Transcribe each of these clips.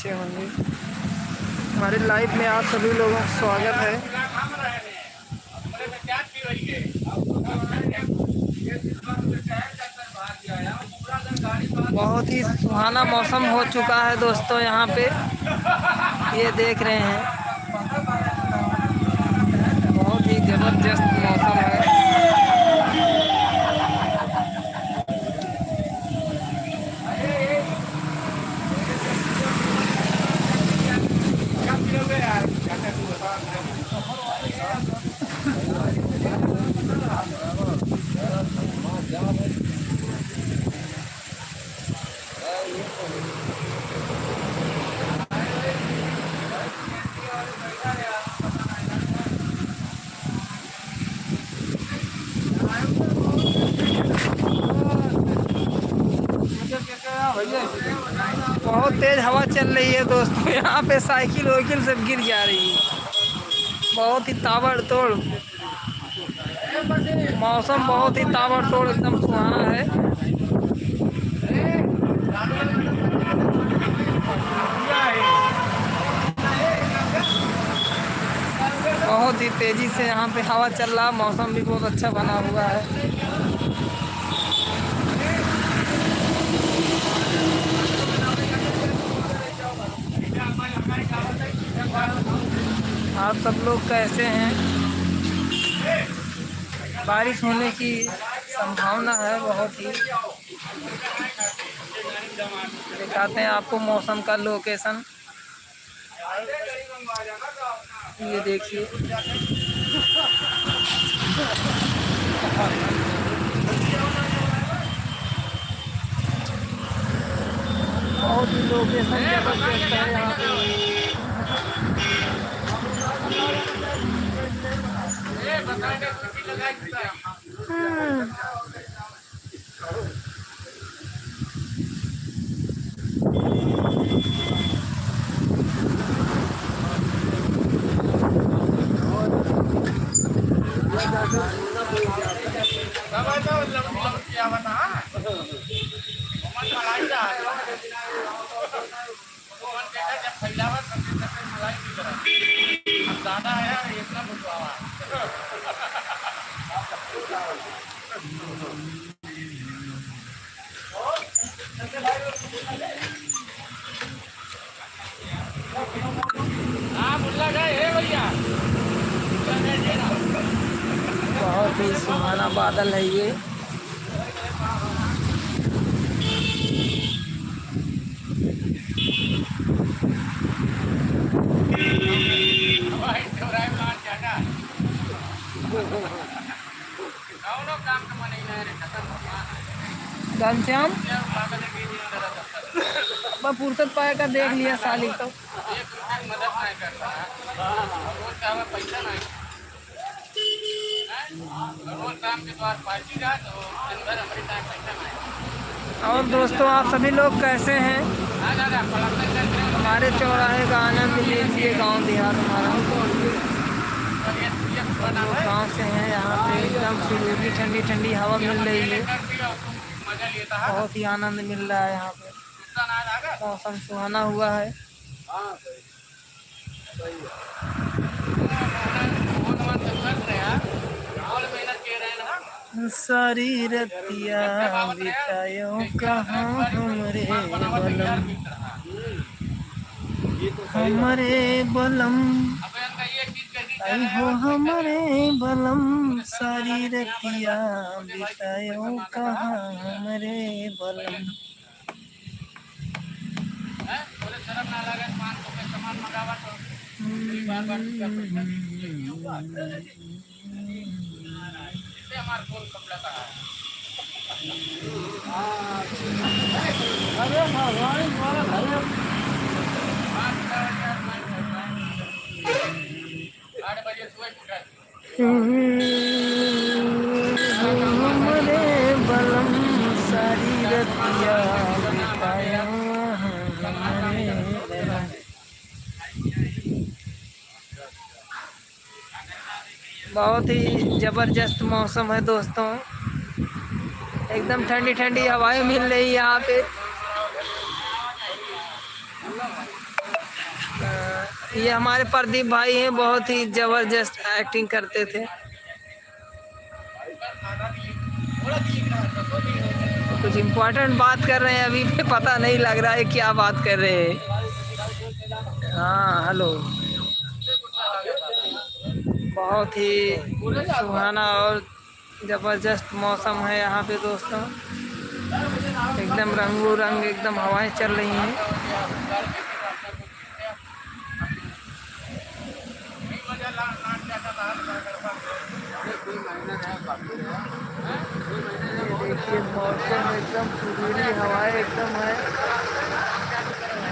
अच्छे होंगे। हमारे लाइव में आप सभी लोगों का स्वागत है। बहुत ही सुहाना मौसम हो चुका है दोस्तों, यहाँ पे ये देख रहे हैं, बहुत ही जबरदस्त मौसम है। बहुत तेज हवा चल रही है दोस्तों, यहाँ पे साइकिल वाइकिल सब गिर जा रही है। बहुत ही ताबड़तोड़ मौसम, बहुत ही ताबड़तोड़ एकदम सुहाना है। बहुत ही तेजी से यहाँ पे हवा चल रहा, मौसम भी बहुत अच्छा बना हुआ है। आप सब लोग कैसे हैं? बारिश होने की संभावना है बहुत ही। दिखाते हैं आपको मौसम का लोकेशन, ये देखिए। बहुत ही लोकेशन जबरदस्त है यहाँ पे। बहुत ही सुहाना बादल है ये। घनश्याम फुर्सत पाए का देख लिया साली तो। और दोस्तों आप सभी लोग कैसे हैं? हमारे चौराहे का आनंद लीजिए। गांव देहात हमारा, गांव से हैं। यहाँ पे एकदम सुहानी ठंडी ठंडी हवा मिल रही है, बहुत ही आनंद मिल रहा है। यहाँ पे मौसम सुहाना हुआ है। सारी रतिया बितायो कहाँ हमरे बलम, हमरे बलम आई हो हमरे बलम, सारी रतिया बितायो कहाँ हमरे बलम। हमरे बलम सारी रतिया बिताया हमरे बलम। बहुत ही जबरदस्त मौसम है दोस्तों, एकदम ठंडी ठंडी हवाएं मिल रही है यहाँ पे। ये हमारे प्रदीप भाई हैं, बहुत ही जबरदस्त एक्टिंग करते थे। कुछ इम्पोर्टेंट बात कर रहे हैं अभी भी, पता नहीं लग रहा है क्या बात कर रहे हैं। हाँ हेलो। बहुत ही सुहाना और ज़बरदस्त मौसम है यहाँ पे दोस्तों। एकदम रंगो रंग एकदम हवाएं चल रही हैं। देखिए मौसम एकदम सुरीली हवाएं एकदम है,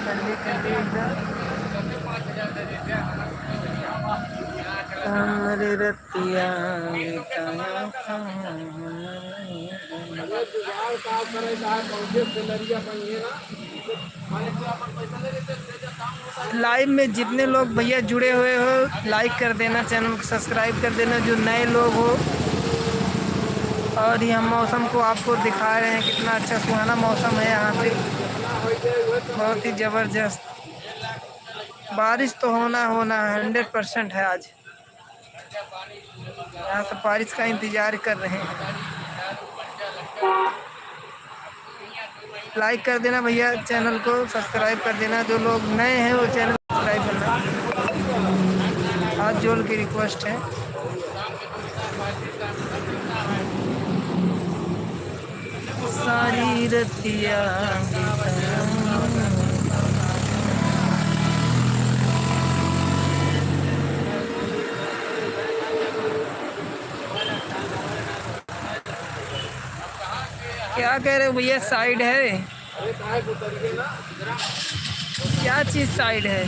ठंडी ठंडी एकदम। हमारी रतिया लाइव में जितने लोग भैया जुड़े हुए हो लाइक कर देना, चैनल को सब्सक्राइब कर देना जो नए लोग हो। और ये हम मौसम को आपको दिखा रहे हैं, कितना अच्छा सुहाना मौसम है यहाँ पे, बहुत ही ज़बरदस्त। बारिश तो होना 100% है आज। यहाँ से बारिश का इंतज़ार कर रहे हैं। लाइक कर देना भैया, चैनल को सब्सक्राइब कर देना। जो लोग नए हैं वो चैनल सब्सक्राइब करना, हाथ जोड़ की रिक्वेस्ट है। सारी रतिया क्या कह रहे हो भैया? साइड है क्या चीज़? साइड है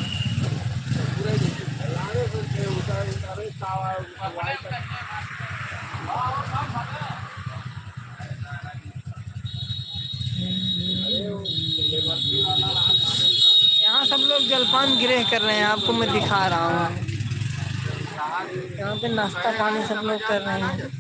यहाँ सब लोग जलपान गृह कर रहे हैं, आपको मैं दिखा रहा हूँ। यहाँ पे नाश्ता पानी सब लोग कर रहे हैं।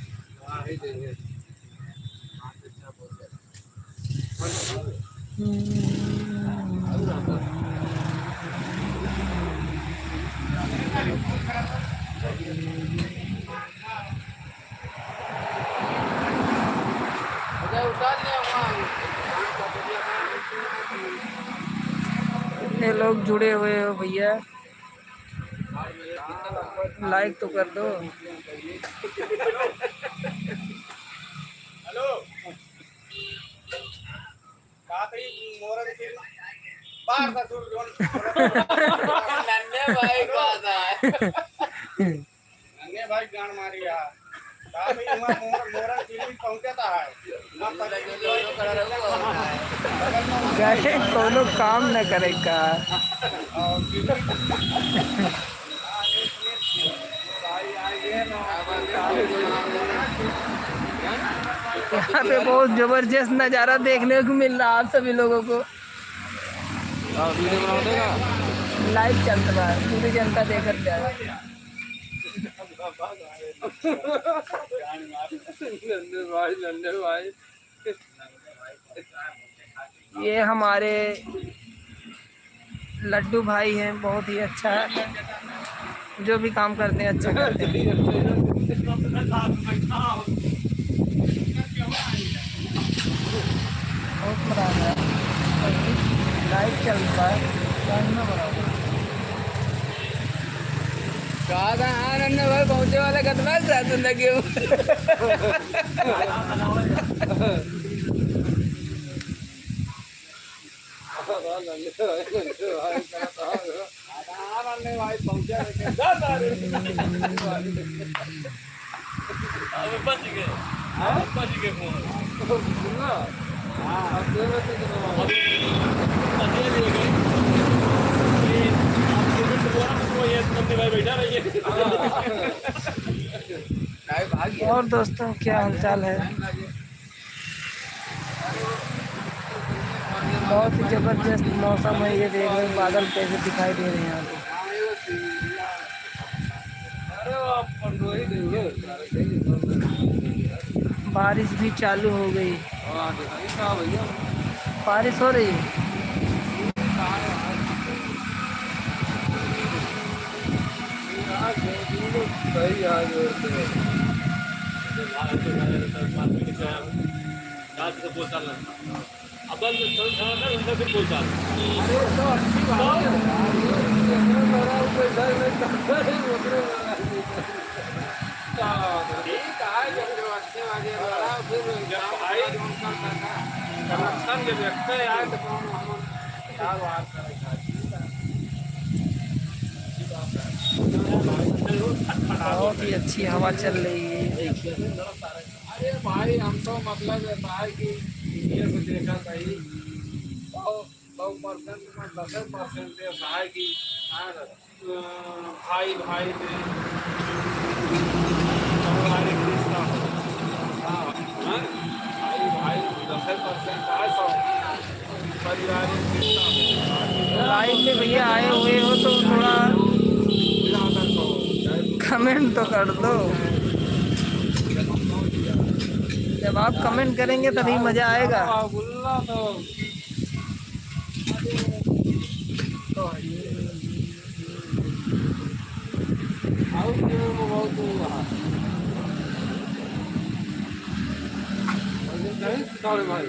कितने लोग जुड़े हुए हो भैया, लाइक तो कर दो। हेलो भाई गान मारिया कोनो काम न करेगा। यहाँ पे बहुत जबरदस्त नज़ारा देखने को मिल रहा है सभी लोगों को। लाइव चल रहा है, पूरी जनता देख रहा है। ये हमारे लड्डू भाई हैं, बहुत ही अच्छा है, जो भी काम करते हैं अच्छा करते हैं। बहुत बड़ा है, लाइव चल रहा है। भाई पहुंचे वाला कदमा लगे और दोस्तों क्या हालचाल है? बहुत ही जबरदस्त मौसम है, ये देख रहे बादल कैसे दिखाई दे रहे हैं यहाँ पे। बारिश भी चालू हो गई, बारिश हो रही है। सही है अरे तो अच्छी बात कनेक्शन जब देखते आए तो क्या बात बहुत ही अच्छी हवा चल रही है, देखिए। अरे भाई हम तो मतलब ऐसा है कि ये को देखा सही 100% में 10% ऐसा है कि भाई भाई में पारिवारिक रिश्ता भाई भाई 10% है सब पारिवारिक रिश्ता। लाइव में भैया आए हुए हो तो थोड़ा कमेंट तो कर दो। जब आप कमेंट करेंगे तभी मजा आएगा। भाई